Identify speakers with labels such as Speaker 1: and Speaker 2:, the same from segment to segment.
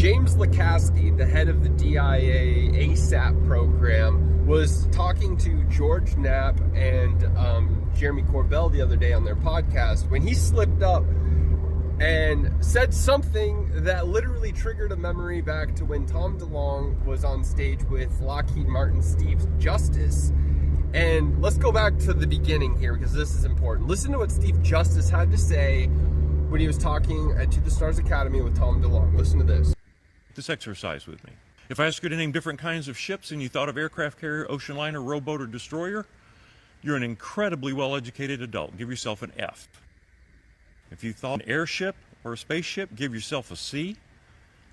Speaker 1: James Lukaski, the head of the DIA ASAP program, was talking to George Knapp and Jeremy Corbell the other day on their podcast when he slipped up and said something that literally triggered a memory back to when Tom DeLonge was on stage with Lockheed Martin Steve Justice. And let's go back to the beginning here because this is important. Listen to what Steve Justice had to say when he was talking at To the Stars Academy with Tom DeLonge. Listen to this.
Speaker 2: This exercise with me. If I ask you to name different kinds of ships and you thought of aircraft carrier, ocean liner, rowboat, or destroyer, you're an incredibly well-educated adult. Give yourself an F. If you thought an airship or a spaceship, give yourself a C.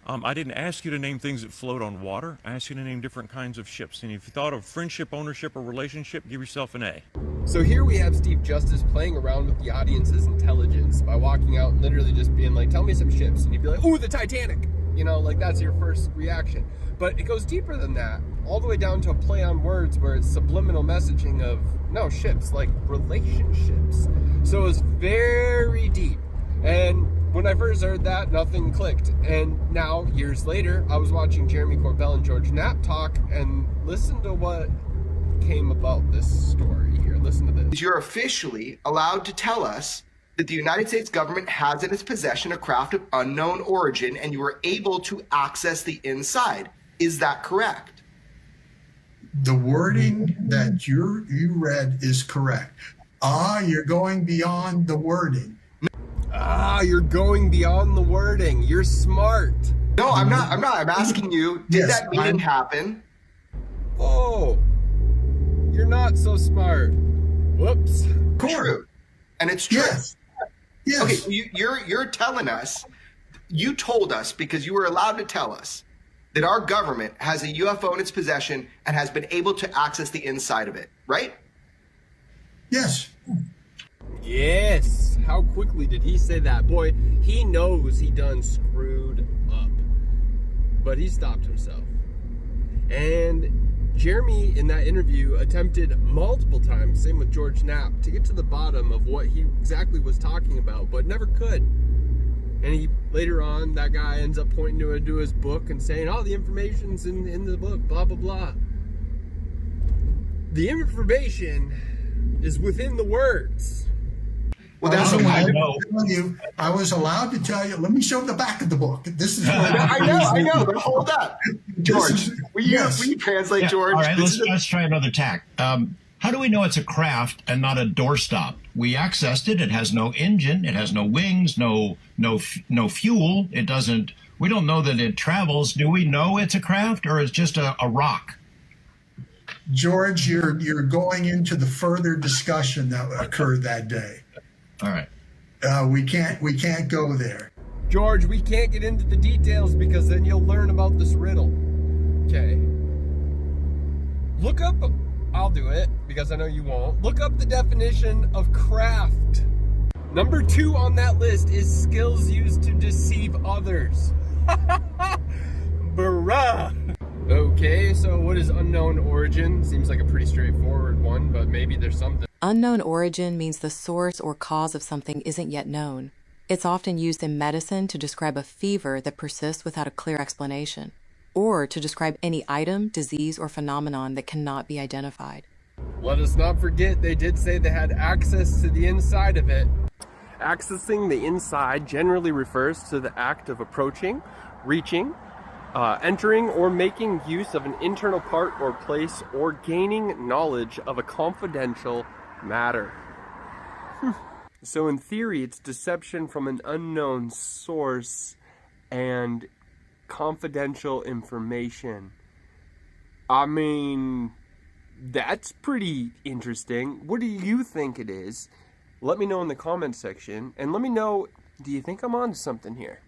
Speaker 2: I didn't ask you to name things that float on water. I asked you to name different kinds of ships. And if you thought of friendship, ownership, or relationship, give yourself an A.
Speaker 1: So here we have Steve Justice playing around with the audience's intelligence by walking out and literally just being like, tell me some ships. And you'd be like, ooh, the Titanic. You know, like that's your first reaction. But it goes deeper than that, all the way down to a play on words where it's subliminal messaging of, no, ships, like relationships. So it's very deep. And when I first heard that, nothing clicked. And now, years later, I was watching Jeremy Corbell and George Knapp talk and listen to what came about this story here. Listen to this.
Speaker 3: You're officially allowed to tell us that the United States government has in its possession a craft of unknown origin and you were able to access the inside. Is that correct?
Speaker 4: The wording that you read is correct. You're going beyond the wording.
Speaker 1: You're going beyond the wording. You're smart.
Speaker 3: No, I'm not. I'm asking you, did that meeting happen?
Speaker 1: Oh, you're not so smart. Whoops.
Speaker 3: True. And it's true.
Speaker 4: Yes. Yes.
Speaker 3: Okay, so you're telling us, you told us because you were allowed to tell us that our government has a UFO in its possession and has been able to access the inside of it, right?
Speaker 4: Yes.
Speaker 1: Yes. How quickly did he say that? Boy, he knows he done screwed up. But he stopped himself. And Jeremy, in that interview, attempted multiple times, same with George Knapp, to get to the bottom of what he exactly was talking about, but never could. And he, later on, that guy ends up pointing to his book and saying, oh, the information's in the book, blah, blah, blah. The information is within the words.
Speaker 3: Well, that's what I
Speaker 4: know. I was allowed to tell you. Let me show the back of the book. This is.
Speaker 3: I know. But hold up, George. Will you translate, George?
Speaker 5: All right, let's try another tack. How do we know it's a craft and not a doorstop? We accessed it. It has no engine. It has no wings. No fuel. It doesn't. We don't know that it travels. Do we know it's a craft or it's just a rock?
Speaker 4: George, you're going into the further discussion that occurred that day.
Speaker 5: All right.
Speaker 4: We can't go there.
Speaker 1: George, we can't get into the details because then you'll learn about this riddle. Okay. Look up, I'll do it because I know you won't. Look up the definition of craft. Number 2 on that list is skills used to deceive others. Bruh. Okay, so what is unknown origin? Seems like a pretty straightforward one, but maybe there's something.
Speaker 6: Unknown origin means the source or cause of something isn't yet known. It's often used in medicine to describe a fever that persists without a clear explanation, or to describe any item, disease, or phenomenon that cannot be identified.
Speaker 1: Let us not forget they did say they had access to the inside of it. Accessing the inside generally refers to the act of approaching, reaching, entering or making use of an internal part or place or gaining knowledge of a confidential matter. So in theory, it's deception from an unknown source and confidential information. I mean, that's pretty interesting. What do you think it is? Let me know in the comments section, and let me know, do you think I'm on to something here?